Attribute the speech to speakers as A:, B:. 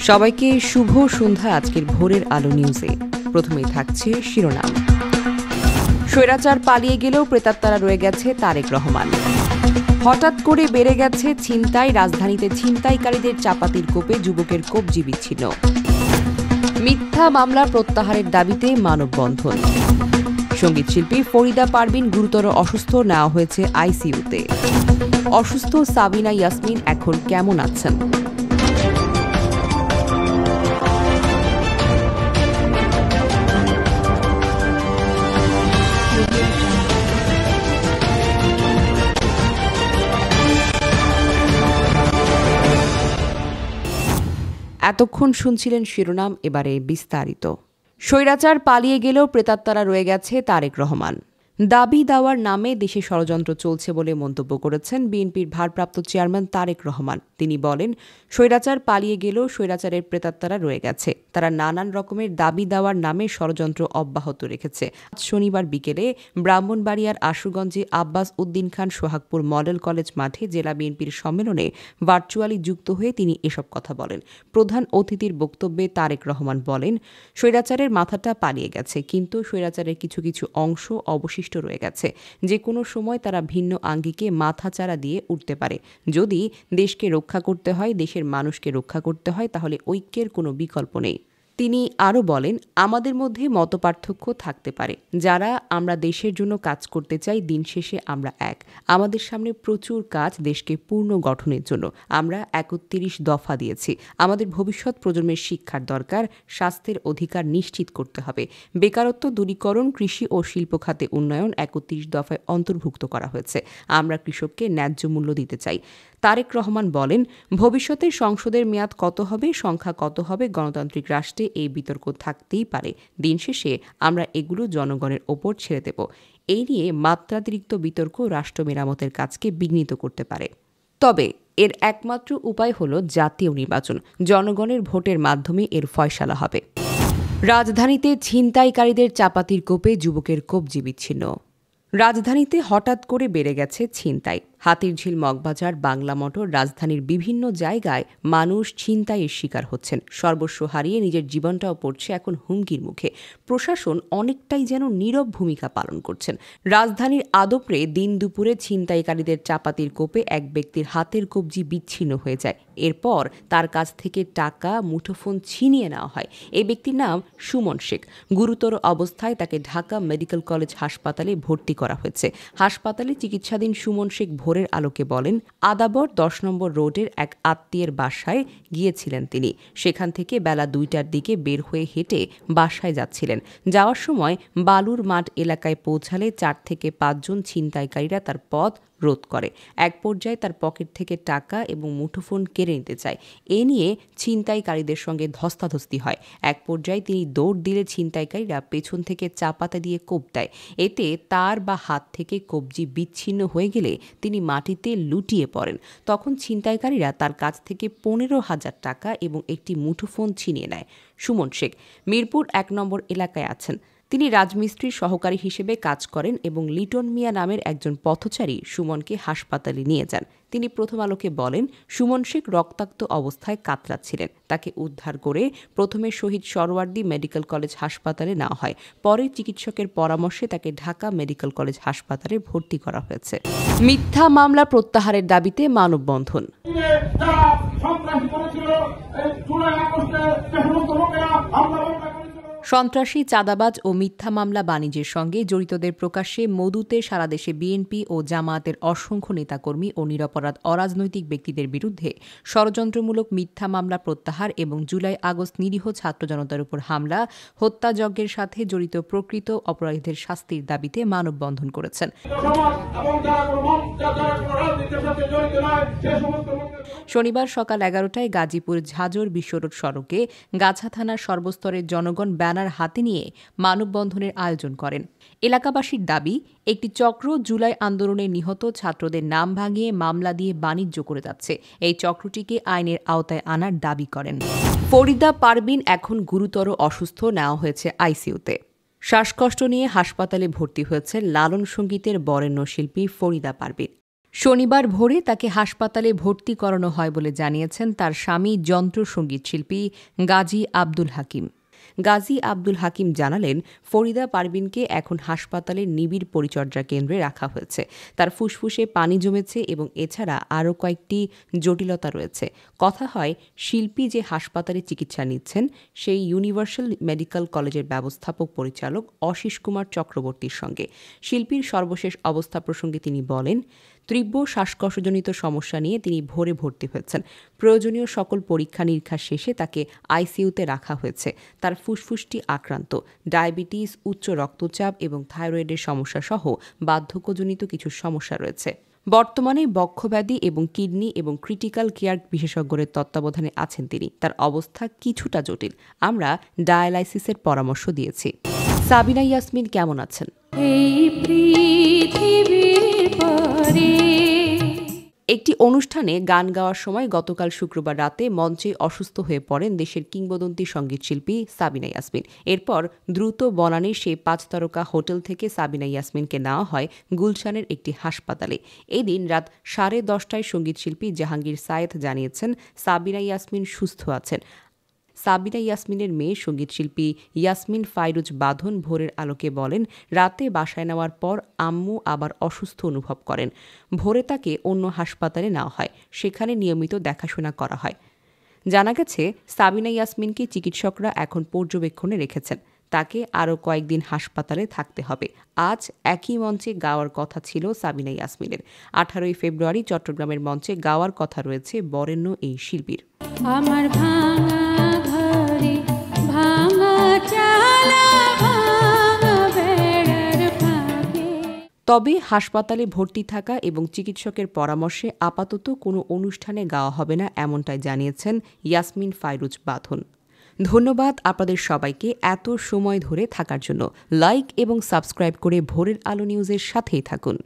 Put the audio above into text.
A: সবাইকে শুভ সন্ধ্যা। আজকের ভোরের আলো নিউজে প্রথমেই থাকছে শিরোনাম। স্বৈরাচার পালিয়ে গেলেও প্রেতাত্মারা রয়ে গেছে তারেক রহমান। হঠাৎ করে বেড়ে গেছে ছিনতাই, রাজধানীতে ছিনতাইকারীদের চাপাতির কোপে যুবকের কবজি বিচ্ছিন্ন। মিথ্যা মামলা প্রত্যাহারের দাবিতে মানববন্ধন। সঙ্গীতশিল্পী ফরিদা পারভিন গুরুতর অসুস্থ, নেওয়া হয়েছে আইসিইউতে। অসুস্থ সাবিনা ইয়াসমিন এখন কেমন আছেন? এতক্ষণ শুনছিলেন শিরোনাম, এবারে বিস্তারিত। স্বৈরাচার পালিয়ে গেলেও প্রেতাত্মারা রয়ে গেছে তারেক রহমান। দাবি দেওয়ার নামে দেশে ষড়যন্ত্র চলছে বলে মন্তব্য করেছেন বিএনপির ভারপ্রাপ্ত চেয়ারম্যান তারেক রহমান। তিনি বলেন, স্বৈরাচার পালিয়ে গেলেও স্বৈরাচারের প্রেতাত্মারা রয়ে গেছে। তারা নানান রকমের দাবি দেওয়ার নামে ষড়যন্ত্র অব্যাহত রেখেছে। আজ শনিবার বিকেলে ব্রাহ্মণবাড়িয়ার আশুগঞ্জে আব্বাস উদ্দিন খান সোহাগপুর মডেল কলেজ মাঠে জেলা বিএনপির সম্মেলনে ভার্চুয়ালি যুক্ত হয়ে তিনি এসব কথা বলেন। প্রধান অতিথির বক্তব্যে তারেক রহমান বলেন, স্বৈরাচারের মাথাটা পালিয়ে গেছে, কিন্তু স্বৈরাচারের কিছু কিছু অংশ অবশিষ্ট রয়ে গেছে। যে কোনো সময় তারা ভিন্ন আঙ্গিকে মাথাচাড়া দিয়ে উঠতে পারে। যদি দেশকে রক্ষা করতে হয়, দেশের মানুষকে রক্ষা করতে হয়, তাহলে ঐক্যের কোনো বিকল্প নেই। তিনি আরও বলেন, আমাদের মধ্যে মতপার্থক্য থাকতে পারে। যারা আমরা দেশের জন্য কাজ করতে চাই, দিন শেষে আমরা এক। আমাদের সামনে প্রচুর কাজ দেশকে পূর্ণ গঠনের জন্য। আমরা ৩১ দফা দিয়েছি। আমাদের ভবিষ্যৎ প্রজন্মের শিক্ষার দরকার। স্বাস্থ্যের অধিকার নিশ্চিত করতে হবে। বেকারত্ব দূরীকরণ, কৃষি ও শিল্প খাতে উন্নয়ন ৩১ দফায় অন্তর্ভুক্ত করা হয়েছে। আমরা কৃষককে ন্যায্য মূল্য দিতে চাই। তারেক রহমান বলেন, ভবিষ্যতে সংসদের মেয়াদ কত হবে, সংখ্যা কত হবে, গণতান্ত্রিক রাষ্ট্রে এই বিতর্ক থাকতেই পারে। দিন শেষে আমরা এগুলো জনগণের ওপর ছেড়ে দেব। এই নিয়ে মাত্রাতিরিক্ত বিতর্ক রাষ্ট্র মেরামতের কাজকে বিঘ্নিত করতে পারে। তবে এর একমাত্র উপায় হল জাতীয় নির্বাচন। জনগণের ভোটের মাধ্যমে এর ফয়সালা হবে। রাজধানীতে ছিনতাইকারীদের চাপাতির কোপে যুবকের কবজি বিচ্ছিন্ন। রাজধানীতে হঠাৎ করে বেড়ে গেছে ছিনতাই। হাতিরঝিল, মগবাজার, বাংলা মোটর, রাজধানীর বিভিন্ন জায়গায় মানুষ ছিনতাইয়ের শিকার হচ্ছেন। সর্বস্ব হারিয়ে নিজের জীবনটাও পড়ছে এখন হুমকির মুখে। প্রশাসন অনেকটাই যেন নীরব ভূমিকা পালন করছেন। রাজধানীর আদপরে দিন দুপুরে ছিনতাইকারীদের চাপাতির কোপে এক ব্যক্তির হাতের কবজি বিচ্ছিন্ন হয়ে যায়। এরপর তার কাছ থেকে টাকা, মুঠোফোন ছিনিয়ে নেওয়া হয়। এই ব্যক্তির নাম সুমন শেখ। গুরুতর অবস্থায় তাকে ঢাকা মেডিকেল কলেজ হাসপাতালে ভর্তি করা হয়েছে। হাসপাতালে চিকিৎসাধীন সুমন শেখ ভোরের আলোকে বলেন, আদাবর ১০ নম্বর রোডের এক আত্মীয়ের বাসায় গিয়েছিলেন তিনি। সেখান থেকে বেলা ২টার দিকে বের হয়ে হেঁটে বাসায় যাচ্ছিলেন। যাওয়ার সময় বালুর মাঠ এলাকায় পৌঁছালে ৪ থেকে ৫ জন ছিনতাইকারীরা তার পথ রোধ করে। এক পর্যায়ে তার পকেট থেকে টাকা এবং মুঠোফোন কেড়ে নিতে চায়। এ নিয়ে ছিনতাইকারীদের সঙ্গে ধস্তাধস্তি হয়। এক পর্যায়ে তিনি দৌড় দিলে ছিনতাইকারীরা পেছন থেকে চাপাতা দিয়ে কোপ দেয়। এতে তার বা হাত থেকে কবজি বিচ্ছিন্ন হয়ে গেলে তিনি মাটিতে লুটিয়ে পড়েন। তখন ছিনতাইকারীরা তার কাছ থেকে ১৫,০০০ টাকা এবং একটি মুঠোফোন ছিনিয়ে নেয়। সুমন শেখ মিরপুর ১ নম্বর এলাকায় আছেন। তিনি রাজমিস্ত্রির সহকারী হিসেবে কাজ করেন এবং লিটন মিয়া নামের একজন পথচারী সুমনকে হাসপাতালে নিয়ে যান। তিনি প্রথম আলোকে বলেন, সুমন শেখ রক্তাক্ত অবস্থায় কাতরাচ্ছিলেন। তাকে উদ্ধার করে প্রথমে শহীদ সরওয়ার্দী মেডিকেল কলেজ হাসপাতালে নেওয়া হয়। পরে চিকিৎসকের পরামর্শে তাকে ঢাকা মেডিকেল কলেজ হাসপাতালে ভর্তি করা হয়েছে। মিথ্যা মামলা প্রত্যাহারের দাবিতে মানববন্ধন। সন্ত্রাসী, চাঁদাবাজ ও মিথ্যা মামলা বাণিজ্যের সঙ্গে জড়িতদের প্রকাশ্যে মদুতে সারা দেশে বিএনপি ও জামায়াতের অসংখ্য নেতাকর্মী ও নিরপরাধ অরাজনৈতিক ব্যক্তিদের বিরুদ্ধে ষড়যন্ত্রমূলক মিথ্যা মামলা প্রত্যাহার এবং জুলাই আগস্ট নিরীহ ছাত্র জনতার উপর হামলা, হত্যাযজ্ঞের সাথে জড়িত প্রকৃত অপরাধীদের শাস্তির দাবিতে মানববন্ধন করেছেন। শনিবার সকাল ১১টায় গাজীপুর ঝাজর বিশ্বরোড সড়কে গাছা থানার সর্বস্তরের জনগণ ব্যানার হাতে নিয়ে মানববন্ধনের আয়োজন করেন। এলাকাবাসীর দাবি, একটি চক্র জুলাই আন্দোলনে নিহত ছাত্রদের নাম ভাঙিয়ে মামলা দিয়ে বাণিজ্য করে যাচ্ছে। এই চক্রটিকে আইনের আওতায় আনার দাবি করেন। ফরিদা পারভিন এখন গুরুতর অসুস্থ, নেওয়া হয়েছে আইসিইউতে। শ্বাসকষ্ট নিয়ে হাসপাতালে ভর্তি হয়েছে লালন সঙ্গীতের বরেণ্য শিল্পী ফরিদা পারভিন। শনিবার ভোরে তাকে হাসপাতালে ভর্তি করানো হয় বলে জানিয়েছেন তার স্বামী যন্ত্রসঙ্গীত শিল্পী গাজী আব্দুল হাকিম। গাজী আব্দুল হাকিম জানালেন, ফরিদা পারভিনকে এখন হাসপাতালের নিবিড় পরিচর্যা কেন্দ্রে রাখা হয়েছে। তার ফুসফুসে পানি জমেছে এবং এছাড়া আরও কয়েকটি জটিলতা রয়েছে। কথা হয়, শিল্পী যে হাসপাতালে চিকিৎসা নিচ্ছেন সেই ইউনিভার্সাল মেডিকেল কলেজের ব্যবস্থাপক পরিচালক অশীষ কুমার চক্রবর্তীর সঙ্গে। শিল্পীর সর্বশেষ অবস্থা প্রসঙ্গে তিনি বলেন, তীব্র শ্বাসকষ্টজনিত সমস্যা নিয়ে তিনি ভোরে ভর্তি হয়েছেন। প্রয়োজনীয় সকল পরীক্ষা নিরীক্ষা শেষে তাকে আইসিইউতে রাখা হয়েছে। তার ফুসফুসটি আক্রান্ত, ডায়াবেটিস, উচ্চ রক্তচাপ এবং থাইরয়েডের সমস্যা সহ বার্ধক্যজনিত কিছু সমস্যা রয়েছে। বর্তমানে বক্ষব্যাধি এবং কিডনি এবং ক্রিটিক্যাল কেয়ার বিশেষজ্ঞের তত্ত্বাবধানে আছেন তিনি। তার অবস্থা কিছুটা জটিল। আমরা ডায়ালাইসিসের পরামর্শ দিয়েছি। সাবিনা ইয়াসমিন কেমন আছেন? একটি অনুষ্ঠানে গান গাওয়ার সময় গতকাল শুক্রবার রাতে মঞ্চে অসুস্থ হয়ে পড়েন দেশের কিংবদন্তি সঙ্গীতশিল্পী সাবিনা ইয়াসমিন। এরপর দ্রুত বনানীর সেই ৫ তারকা হোটেল থেকে সাবিনা ইয়াসমিনকে নেওয়া হয় গুলশানের একটি হাসপাতালে। এদিন রাত 10:30টায় সঙ্গীতশিল্পী জাহাঙ্গীর সায়েদ জানিয়েছেন সাবিনা ইয়াসমিন সুস্থ আছেন। সাবিনা ইয়াসমিনের মেয়ে সঙ্গীতশিল্পী ইয়াসমিন ফাইরুজ বাঁধন ভোরের আলোকে বলেন, রাতে বাসায় নেওয়ার পর আম্মু আবার অসুস্থ অনুভব করেন। ভোরে তাকে অন্য হাসপাতালে নেওয়া হয়, সেখানে নিয়মিত দেখাশোনা করা হয়। জানা গেছে, সাবিনা ইয়াসমিনকে চিকিৎসকরা এখন পর্যবেক্ষণে রেখেছেন। তাকে আরও কয়েকদিন হাসপাতালে থাকতে হবে। আজ একই মঞ্চে গাওয়ার কথা ছিল সাবিনা ইয়াসমিনের। 18ই ফেব্রুয়ারি চট্টগ্রামের মঞ্চে গাওয়ার কথা রয়েছে বরেণ্য এই শিল্পীর। আমার তবে হাসপাতালে ভর্তি থাকা এবং চিকিৎসকের পরামর্শে আপাতত কোনো অনুষ্ঠানে গাওয়া হবে না, এমনটাই জানিয়েছেন ইয়াসমিন ফাইরুজ বাঁধন। ধন্যবাদ আপনাদের সবাইকে এত সময় ধরে থাকার জন্য। লাইক এবং সাবস্ক্রাইব করে ভোরের আলো নিউজের সাথেই থাকুন।